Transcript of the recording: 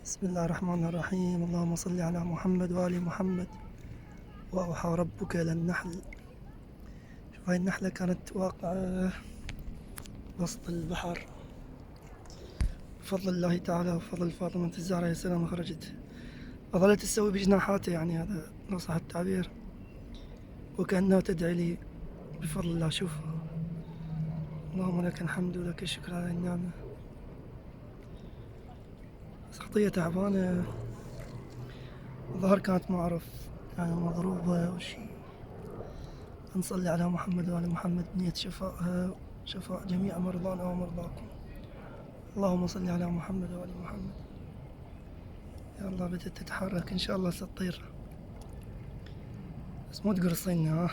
بسم الله الرحمن الرحيم. اللهم صل على محمد وآل محمد. وأوحى ربك إلى النحل. شوف، هاي النحلة كانت واقعة وسط البحر بفضل الله تعالى وفضل فاطمة الزهراء عليه السلام. خرجت وظلت تسوي بجناحاتها، يعني هذا لو صح التعبير، وكأنها تدعي لي بفضل الله. شوف، اللهم لك الحمد ولك الشكر على النعمة. بس خطية تعبانة، الظهر كانت ما أعرف يعني مضروبة أو شي. نصلي على محمد وآل محمد بنية شفائها وشفاء جميع مرضانا ومرضاكم. اللهم صل على محمد وآل محمد. يا الله، بدأت تتحرك إن شاء الله ستطير، بس مو تقرصينا ها.